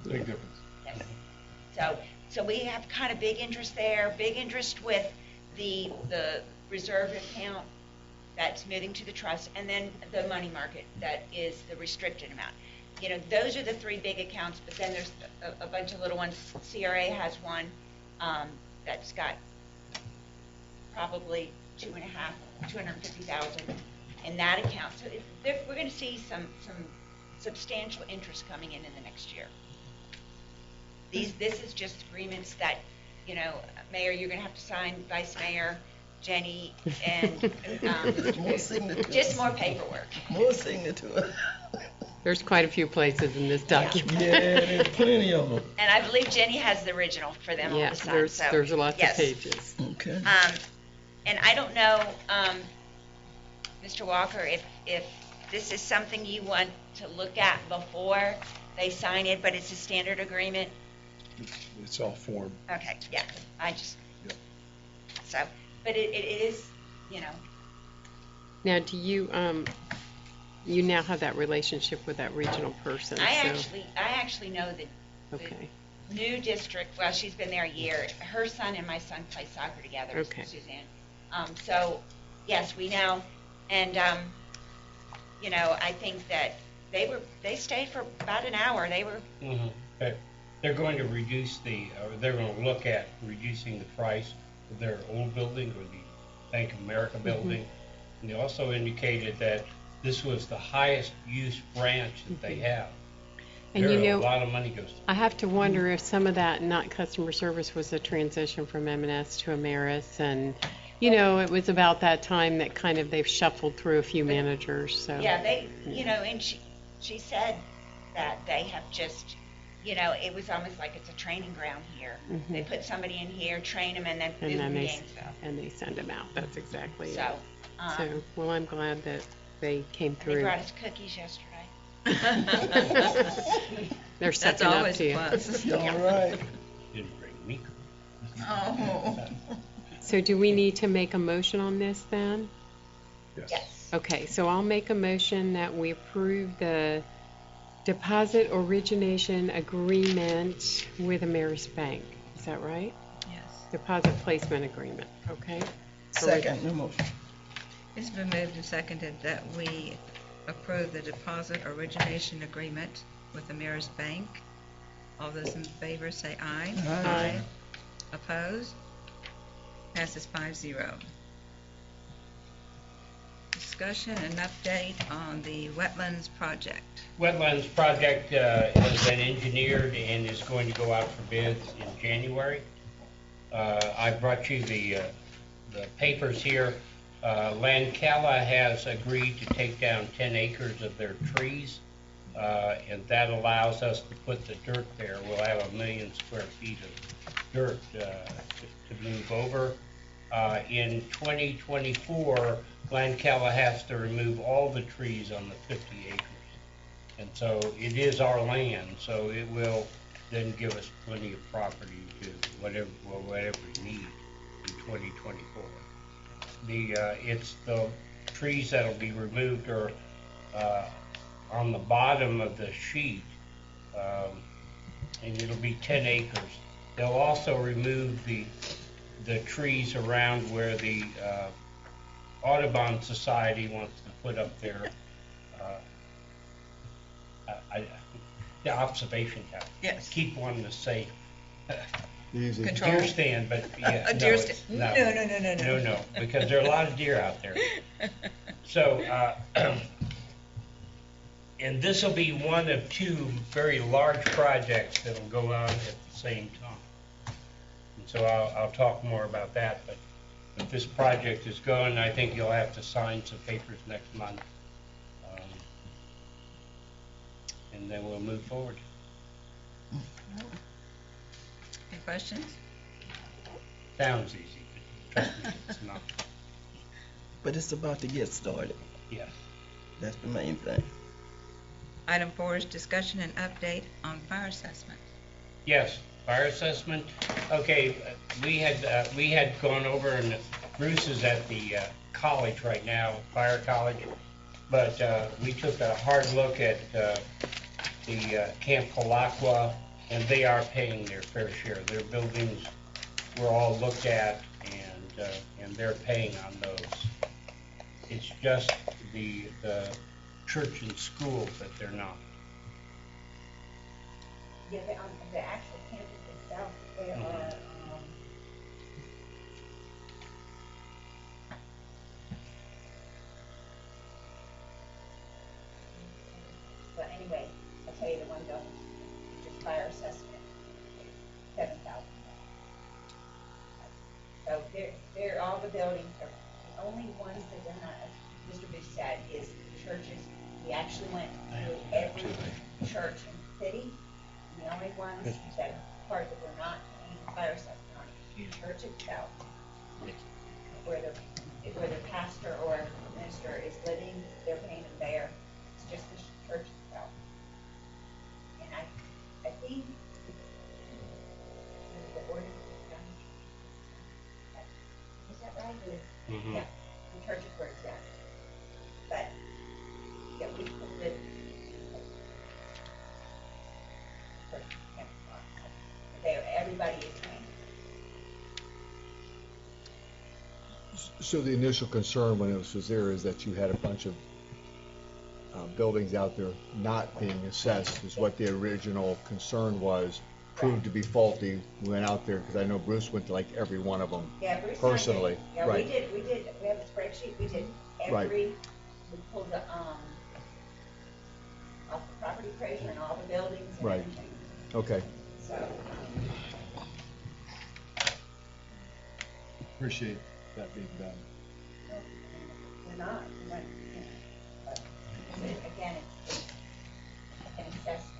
Speaker 7: Big difference.
Speaker 6: Yes. So we have kind of big interest there, big interest with the reserve account that's moving to the trust, and then the money market that is the restricted amount. You know, those are the 3 big accounts, but then there's a bunch of little ones. CRA has one that's got probably $250,000 in that account. So we're going to see some substantial interest coming in the next year. This is just agreements that, you know, Mayor, you're going to have to sign, Vice Mayor, Jenny, and
Speaker 3: More signatures.
Speaker 6: just more paperwork.
Speaker 3: More signatures.
Speaker 5: There's quite a few places in this document.
Speaker 3: Yeah, there's plenty of them.
Speaker 6: And I believe Jenny has the original for them all
Speaker 5: Yeah,
Speaker 6: to sign.
Speaker 5: there's
Speaker 6: So,
Speaker 5: there's lots
Speaker 6: yes.
Speaker 5: of pages.
Speaker 3: Okay.
Speaker 6: And I don't know, Mr. Walker, if this is something you want to look at before they sign it, but it's a standard agreement.
Speaker 9: It's all form.
Speaker 6: Okay, yeah,
Speaker 9: Yep.
Speaker 6: So, but it is, you know,
Speaker 5: Now, do you, you now have that relationship with that regional person?
Speaker 6: I actually know the
Speaker 5: Okay,
Speaker 6: new district, well, she's been there a year. Her son and my son play soccer together,
Speaker 5: Okay.
Speaker 6: Suzanne. So, yes, we know. And, you know, I think that they stayed for about an hour. They were,
Speaker 11: They're going to reduce they're going to look at reducing the price of their old building or the Bank of America building. And they also indicated that this was the highest use branch that they have.
Speaker 5: And you know,
Speaker 11: A lot of money goes to
Speaker 5: I have to wonder if some of that, not customer service, was a transition from M&S to Ameris, and, you know, it was about that time that kind of they've shuffled through a few managers, so.
Speaker 6: yeah, you know, and she said that they have just, you know, it was almost like it's a training ground here. They put somebody in here, train them, and then move them to Gainesville.
Speaker 5: And they send them out, that's exactly it.
Speaker 6: So,
Speaker 5: So, well, I'm glad that they came
Speaker 6: they
Speaker 5: through.
Speaker 6: brought us cookies yesterday.
Speaker 5: They're
Speaker 1: That's
Speaker 5: sucking up
Speaker 1: always
Speaker 5: to you.
Speaker 1: plus.
Speaker 3: All right.
Speaker 11: didn't bring me.
Speaker 3: Oh.
Speaker 5: So do we need to make a motion on this then?
Speaker 6: Yes.
Speaker 5: Okay, so I'll make a motion that we approve the deposit origination agreement with Ameris Bank. Is that right?
Speaker 1: Yes.
Speaker 5: Deposit placement agreement, okay?
Speaker 3: Second the motion.
Speaker 1: It's been moved and seconded that we approve the deposit origination agreement with Ameris Bank. All those in favor say aye.
Speaker 3: Aye.
Speaker 1: Opposed? Passes 5-0. Discussion and update on the wetlands project.
Speaker 11: Wetlands project has been engineered and is going to go out for bids in January. I brought you the papers here. Lancala has agreed to take down 10 acres of their trees, and that allows us to put the dirt there. We'll have 1 million square feet of dirt to move over. In 2024, Lancala has to remove all the trees on the 50 acres. And so it is our land, so it will then give us plenty of property to whatever we need in 2024. It's the trees that'll be removed are on the bottom of the sheet, and it'll be 10 acres. They'll also remove the trees around where the Audubon Society wants to put up their the observation tower.
Speaker 1: Yes.
Speaker 11: Keep wanting to say
Speaker 8: Easy.
Speaker 1: Control.
Speaker 11: deer stand, but yeah.
Speaker 1: A deer
Speaker 11: no,
Speaker 1: stand.
Speaker 11: it's-
Speaker 1: No.
Speaker 11: No, because there are a lot of deer out there. So, and this will be one of 2 very large projects that'll go on at the same time. And so I'll talk more about that, but if this project is going, I think you'll have to sign some papers next month. And then we'll move forward.
Speaker 1: Any questions?
Speaker 11: Sounds easy, but trust me, it's not.
Speaker 3: But it's about to get started.
Speaker 11: Yes.
Speaker 3: That's the main thing.
Speaker 1: Item 4 is discussion and update on fire assessment.
Speaker 11: Yes, fire assessment. Okay, we had gone over, and Bruce is at the college right now, fire college, but we took a hard look at the Camp Colaqua, and they are paying their fair share. Their buildings were all looked at, and they're paying on those. It's just the church and schools that they're not.
Speaker 6: Yeah, the actual campus itself, there are, but anyway, I'll tell you the one building, just fire assessment, $7,000. So they're all the buildings, are the only ones that they're not, as Mr. Bush said, is churches. We actually went through every church in the city. The only ones that part that we're not paying fire assessment on is the church itself, where the pastor or minister is living, they're paying them there. It's just the church itself. And I think the ordinance is done. Is that right?
Speaker 11: Mhm.
Speaker 6: Yeah, the churches were exempt. But yeah, we put the there, everybody is paying.
Speaker 8: So the initial concern when it was there is that you had a bunch of buildings out there not being assessed, is what the original concern was. Proved to be faulty. We went out there, because I know Bruce went to like every one of them.
Speaker 6: Yeah, Bruce and I did.
Speaker 8: Personally,
Speaker 6: Yeah,
Speaker 8: right.
Speaker 6: we did, we have a spreadsheet, we did
Speaker 8: Right.
Speaker 6: we pulled the, off the property appraiser and all the buildings and
Speaker 8: Right.
Speaker 6: everything.
Speaker 8: Okay.
Speaker 6: So,
Speaker 8: Appreciate that being done.
Speaker 6: we're not, but again, it's an assessment.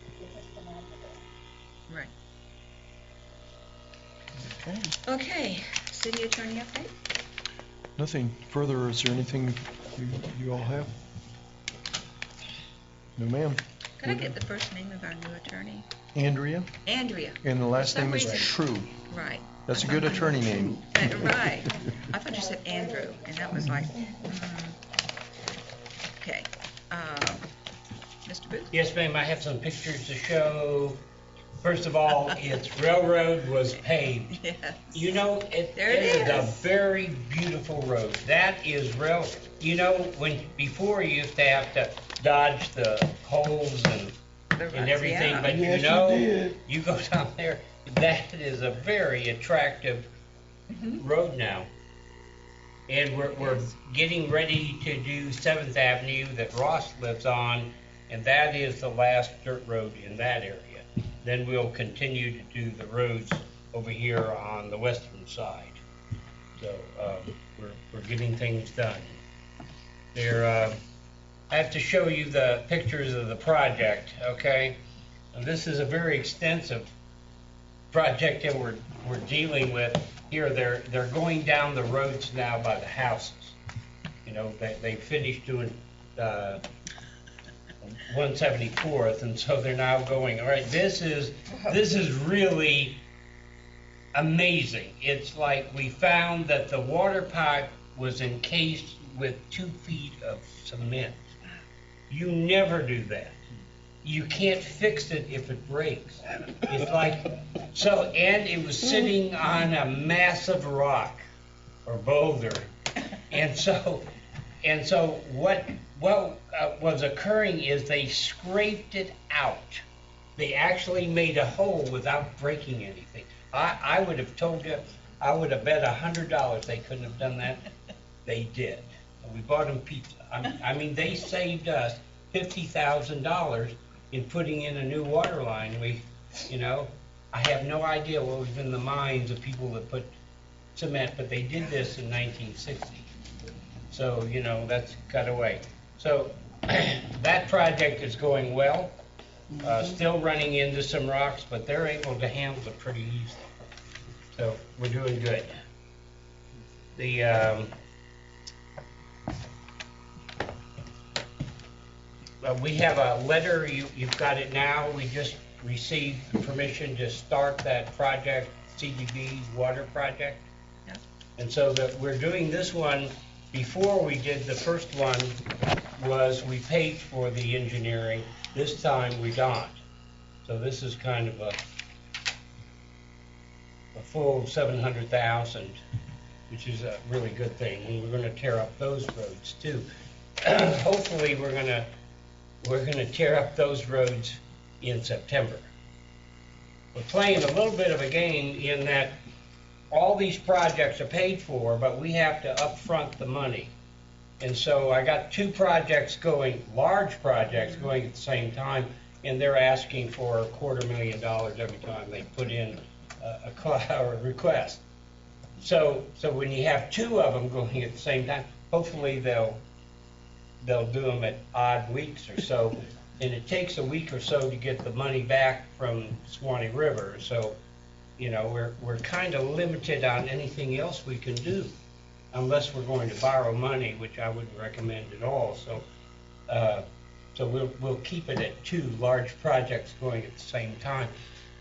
Speaker 6: It's just a matter of
Speaker 1: Right.
Speaker 3: Okay.
Speaker 1: Okay, city attorney update?
Speaker 9: Nothing further. Is there anything you all have? No, ma'am.
Speaker 1: Could I get the first name of our new attorney?
Speaker 9: Andrea,
Speaker 1: Andrea.
Speaker 9: and the last
Speaker 1: For some
Speaker 9: name is
Speaker 1: reason-
Speaker 9: True.
Speaker 1: Right.
Speaker 9: That's a good attorney name.
Speaker 1: Right. I thought you said Andrew, and that was like, okay. Mr. Booth?
Speaker 11: Yes, ma'am, I have some pictures to show. First of all, its railroad was paved.
Speaker 1: Yes.
Speaker 11: You know,
Speaker 1: There it
Speaker 11: is a
Speaker 1: is.
Speaker 11: very beautiful road. That is before you used to have to dodge the holes and
Speaker 1: The ruts,
Speaker 11: everything,
Speaker 1: yeah.
Speaker 11: but
Speaker 12: Yes, you did.
Speaker 11: you go down there, that is a very attractive road now. And we're getting ready to do 7th Avenue that Ross lives on, and that is the last dirt road in that area. Then we'll continue to do the roads over here on the western side. So we're getting things done. I have to show you the pictures of the project, okay? And this is a very extensive project that we're dealing with here. They're going down the roads now by the houses. You know, they finished doing 174th, and so they're now going. All right, this is really amazing. It's like we found that the water pipe was encased with 2 feet of cement. You never do that. You can't fix it if it breaks. It's like, so, and it was sitting on a massive rock or boulder. And so what was occurring is they scraped it out. They actually made a hole without breaking anything. I would have told you, I would have bet $100 they couldn't have done that. They did. And we bought them pizza. I mean, they saved us $50,000 in putting in a new water line. I have no idea what was in the minds of people that put cement, but they did this in 1960. So, that's cut away. So that project is going well, still running into some rocks, but they're able to handle it pretty easily. So we're doing good. We have a letter, you've got it now. We just received permission to start that project, CDB's water project.
Speaker 1: Yeah.
Speaker 11: And so that we're doing this one. Before we did the first one was we paid for the engineering. This time we don't. So this is kind of a full $700,000, which is a really good thing. And we're going to tear up those roads too. Hopefully we're going to tear up those roads in September. We're playing a little bit of a game in that all these projects are paid for, but we have to upfront the money. And so I got 2 projects going, large projects going at the same time, and they're asking for $250,000 every time they put in a request. So when you have 2 of them going at the same time, hopefully they'll do them at odd weeks or so, and it takes a week or so to get the money back from Swanee River. So, we're kind of limited on anything else we can do, unless we're going to borrow money, which I wouldn't recommend at all. So we'll keep it at 2 large projects going at the same time.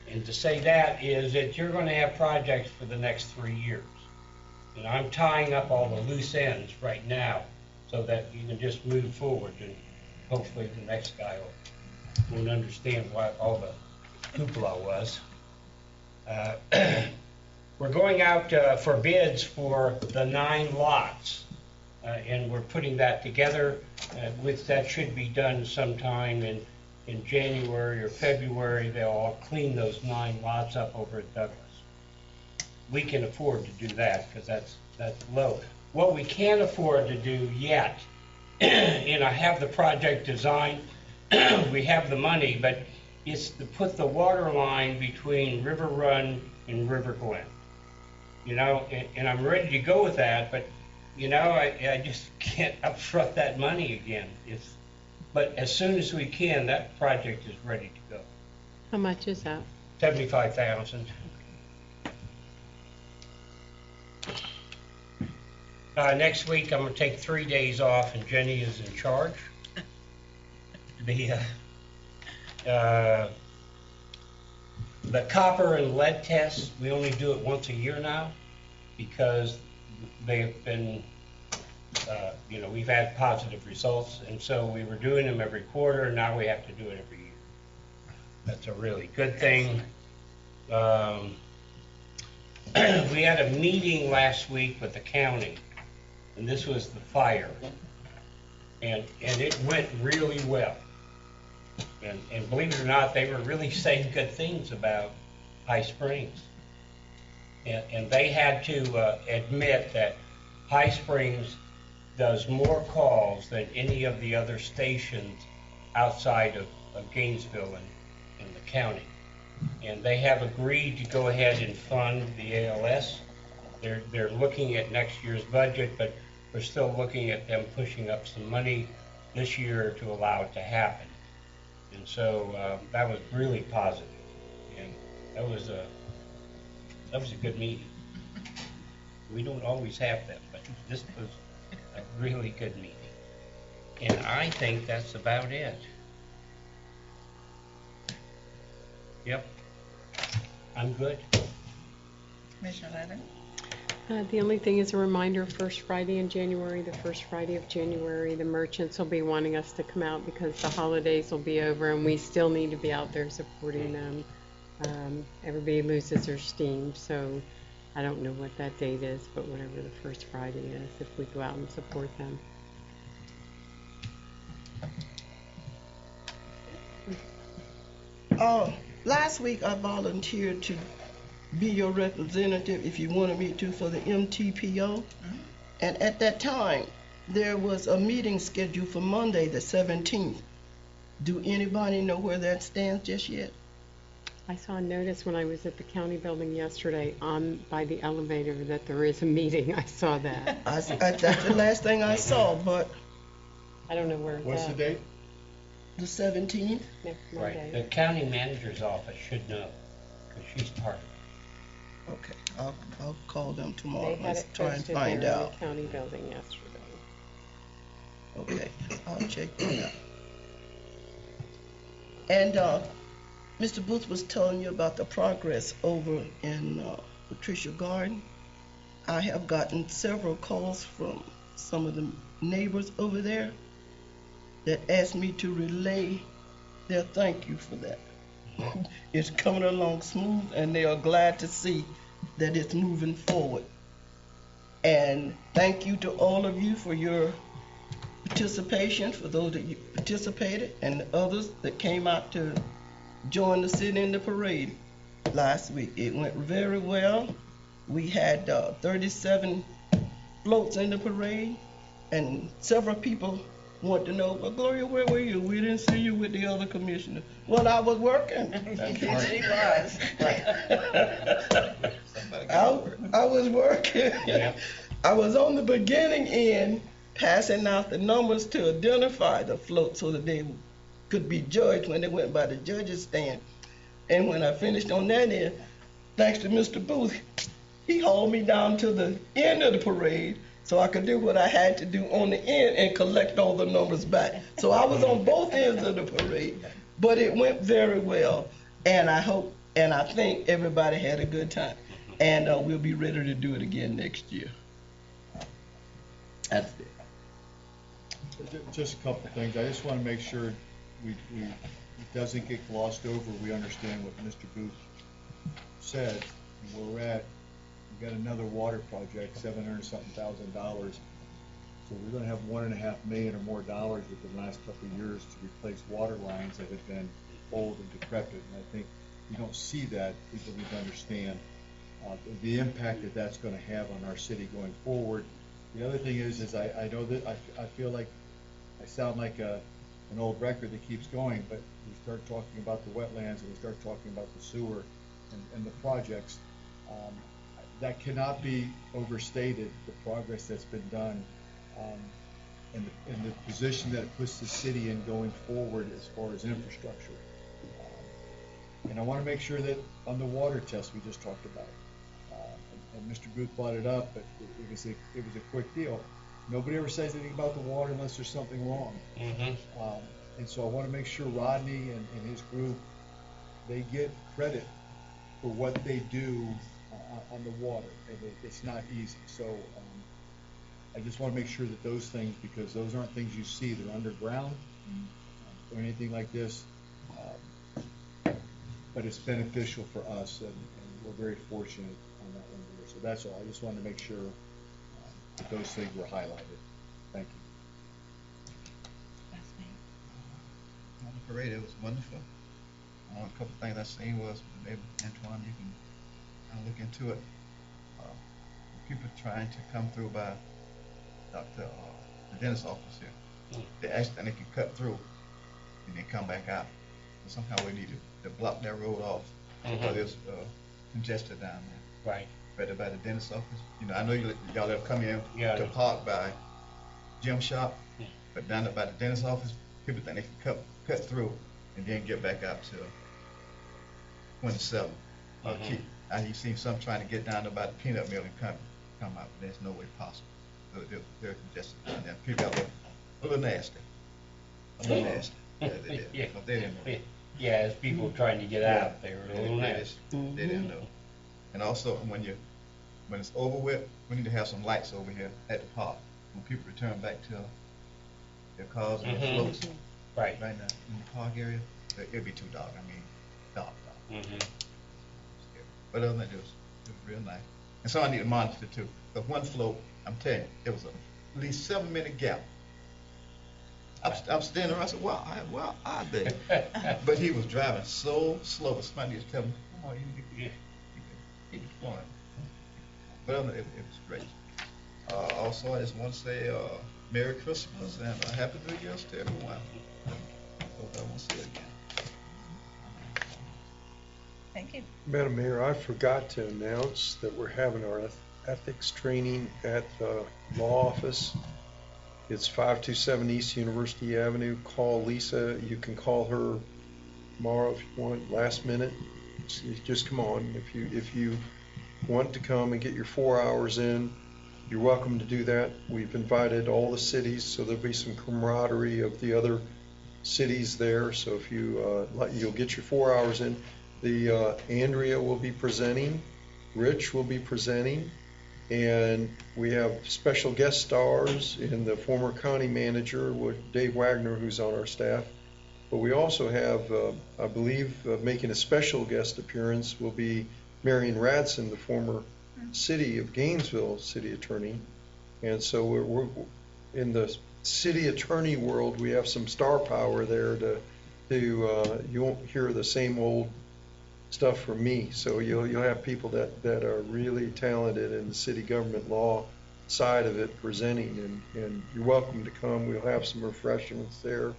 Speaker 11: And to say that is that you're going to have projects for the next 3 years. And I'm tying up all the loose ends right now, so that you can just move forward, and hopefully the next guy will understand what all the hoopla was. We're going out for bids for the 9 lots, and we're putting that together. That should be done sometime in January or February. They'll all clean those 9 lots up over at Douglas. We can afford to do that because that's low. What we can't afford to do yet, and I have the project designed, we have the money, but it's to put the water line between River Run and River Glen. And I'm ready to go with that, but, I just can't upfront that money again. But as soon as we can, that project is ready to go.
Speaker 5: How much is that?
Speaker 11: $75,000. Next week, I'm going to take 3 days off, and Jenny is in charge. The copper and lead tests, we only do it once a year now, because they've been, we've had positive results, and so we were doing them every quarter, and now we have to do it every year. That's a really good thing. We had a meeting last week with the county, and this was the fire, and it went really well. And believe it or not, they were really saying good things about High Springs. And they had to admit that High Springs does more calls than any of the other stations outside of Gainesville and the county. And they have agreed to go ahead and fund the ALS. They're looking at next year's budget, but we're still looking at them pushing up some money this year to allow it to happen. And so that was really positive, and that was a good meeting. We don't always have them, but this was a really good meeting. And I think that's about it. Yep, I'm good.
Speaker 1: Commissioner Levin?
Speaker 5: The only thing is a reminder, first Friday in January, the first Friday of January, the merchants will be wanting us to come out because the holidays will be over and we still need to be out there supporting them. Everybody loses their steam, so I don't know what that date is, but whatever the first Friday is, if we go out and support them.
Speaker 3: Last week I volunteered to be your representative if you wanted me to for the MTPO. And at that time, there was a meeting scheduled for Monday, the 17th. Do anybody know where that stands just yet?
Speaker 5: I saw a notice when I was at the county building yesterday by the elevator that there is a meeting. I saw that.
Speaker 3: That's the last thing I saw, but
Speaker 5: I don't know where it's
Speaker 8: What's
Speaker 5: at.
Speaker 8: the date?
Speaker 3: the 17th?
Speaker 5: Next
Speaker 11: Right,
Speaker 5: Monday.
Speaker 11: the county manager's office should know, because she's part of it.
Speaker 3: Okay, I'll call them tomorrow.
Speaker 5: They had
Speaker 3: Let's
Speaker 5: it
Speaker 3: try and
Speaker 5: posted
Speaker 3: find
Speaker 5: there in
Speaker 3: out.
Speaker 5: the county building yesterday.
Speaker 3: Okay, I'll check that out. And Mr. Booth was telling you about the progress over in Patricia Garden. I have gotten several calls from some of the neighbors over there that asked me to relay their thank you for that. It's coming along smooth, and they are glad to see that it's moving forward. And thank you to all of you for your participation, for those that you participated, and the others that came out to join the city in the parade last week. It went very well. We had 37 floats in the parade, and several people want to know, well, Gloria, where were you? We didn't see you with the other commissioner. Well, I was working.
Speaker 1: She was.
Speaker 3: I was working.
Speaker 11: Yeah.
Speaker 3: I was on the beginning end, passing out the numbers to identify the float so that they could be judged when they went by the judge's stand. And when I finished on that end, thanks to Mr. Booth, he hauled me down to the end of the parade so I could do what I had to do on the end and collect all the numbers back. So I was on both ends of the parade, but it went very well. And I hope and I think everybody had a good time. And we'll be ready to do it again next year. That's it.
Speaker 8: Just a couple things. I just want to make sure it doesn't get glossed over. We understand what Mr. Booth said and where we're at. We've got another water project, $700-something thousand. So we're going to have $1.5 million or more within the last couple of years to replace water lines that have been old and decrepit. And I think you don't see that. People need to understand the impact that that's going to have on our city going forward. The other thing is I know that I feel like I sound like an old record that keeps going, but we start talking about the wetlands and we start talking about the sewer and the projects. That cannot be overstated, the progress that's been done and the position that it puts the city in going forward as far as infrastructure. And I want to make sure that on the water test we just talked about, and Mr. Booth brought it up, but it was a quick deal. Nobody ever says anything about the water unless there's something wrong.
Speaker 11: Mm-hmm.
Speaker 8: And so I want to make sure Rodney and his group, they get credit for what they do on the water. And it's not easy. So I just want to make sure that those things, because those aren't things you see, they're underground or anything like this. But it's beneficial for us, and we're very fortunate on that one there. So that's all. I just wanted to make sure that those things were highlighted. Thank you.
Speaker 14: On the parade, it was wonderful. A couple of things I seen was, maybe Antoine, you can look into it. People trying to come through by the dentist's office here. They actually think they can cut through and then come back out. So somehow we need to block that road off because it's congested down there.
Speaker 11: Right.
Speaker 14: Right by the dentist's office. You know, I know y'all have come in
Speaker 11: Yeah.
Speaker 14: to park by gym shop, but down there by the dentist's office, people think they can cut through and then get back out to 27. You've seen some trying to get down there by the peanut mill and come out, but there's no way possible. So they're congested down there. People got a little nasty. A little nasty. Yeah, they did.
Speaker 11: Yeah.
Speaker 14: But they didn't know.
Speaker 11: Yeah, as people trying to get out, they were a little nasty.
Speaker 14: They didn't know. And also, when it's over with, we need to have some lights over here at the park. When people return back to their cars and their floats.
Speaker 11: Right.
Speaker 14: Right now, in the park area, it'd be too dark. I mean, dark. But other than that, it was real nice. And so I need to monitor too. But one float, I'm telling you, it was at least 7-minute gap. I'm standing there, I said, well, are they? But he was driving so slow, but somebody was telling me, oh, you need to keep it going. But other than that, it was great. Also, I just want to say Merry Christmas and Happy New Year's to everyone. Hope I won't see it again.
Speaker 1: Thank you.
Speaker 9: Madam Mayor, I forgot to announce that we're having our ethics training at the law office. It's 527 East University Avenue. Call Lisa. You can call her tomorrow if you want, last minute. Just come on. If you want to come and get your 4 hours in, you're welcome to do that. We've invited all the cities, so there'll be some camaraderie of the other cities there. So if you'll get your 4 hours in. Andrea will be presenting, Rich will be presenting, and we have special guest stars in the former county manager with Dave Wagner, who's on our staff. But we also have, I believe, making a special guest appearance will be Marion Radson, the former city of Gainesville city attorney. And so we're in the city attorney world, we have some star power there to you won't hear the same old stuff from me. So you'll have people that are really talented in the city government law side of it presenting, and you're welcome to come. We'll have some refreshments there,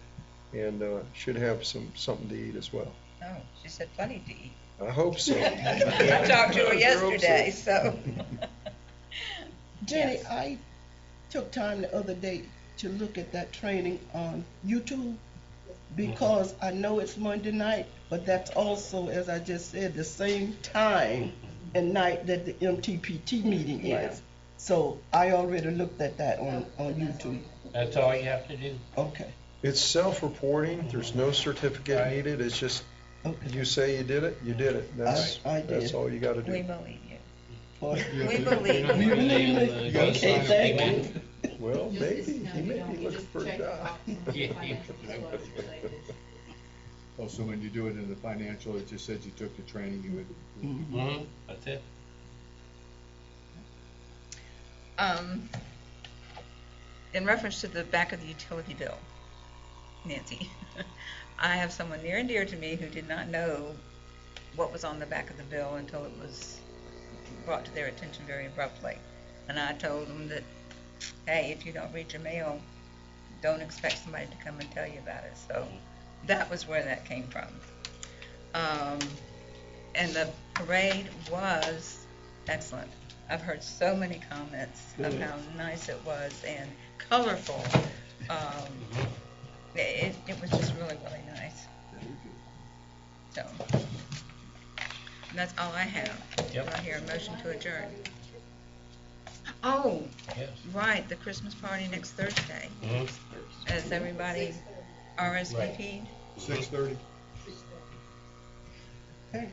Speaker 9: and should have something to eat as well.
Speaker 1: Oh, she said plenty to eat.
Speaker 9: I hope so.
Speaker 1: I talked to her yesterday, so.
Speaker 3: Jenny,
Speaker 1: Yes.
Speaker 3: I took time the other day to look at that training on YouTube because I know it's Monday night, but that's also, as I just said, the same time and night that the MTPT meeting is. So I already looked at that on YouTube.
Speaker 11: That's all you have to do.
Speaker 3: Okay.
Speaker 9: It's self-reporting. There's no certificate needed. It's just you say you did it, you did it.
Speaker 3: I did.
Speaker 9: That's all you got to do.
Speaker 1: We believe you.
Speaker 3: We
Speaker 1: believe
Speaker 3: you.
Speaker 1: you.
Speaker 3: believe me? Okay, thank you.
Speaker 9: Well, maybe he may be looking for a job.
Speaker 8: Oh, so when you do it in the financial, it just says you took the training, you would.
Speaker 11: Mm-hmm. That's it.
Speaker 1: In reference to the back of the utility bill, Nancy, I have someone near and dear to me who did not know what was on the back of the bill until it was brought to their attention very abruptly. And I told them that, hey, if you don't read your mail, don't expect somebody to come and tell you about it. So that was where that came from. And the parade was excellent. I've heard so many comments of how nice it was and colorful. It was just really, really nice. So that's all I have.
Speaker 11: Yep.
Speaker 1: Do I hear a motion to adjourn? Oh,
Speaker 11: Yes.
Speaker 1: right, the Christmas party next Thursday.
Speaker 11: Mhm.
Speaker 1: Has everybody RSVP'd?
Speaker 8: 6:30.
Speaker 3: Okay.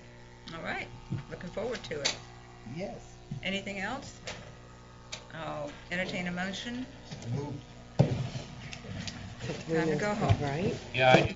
Speaker 1: All right, looking forward to it.
Speaker 3: Yes.
Speaker 1: Anything else? I'll entertain a motion.
Speaker 14: Move.
Speaker 1: Time to go home.
Speaker 5: Right?
Speaker 11: Yeah, I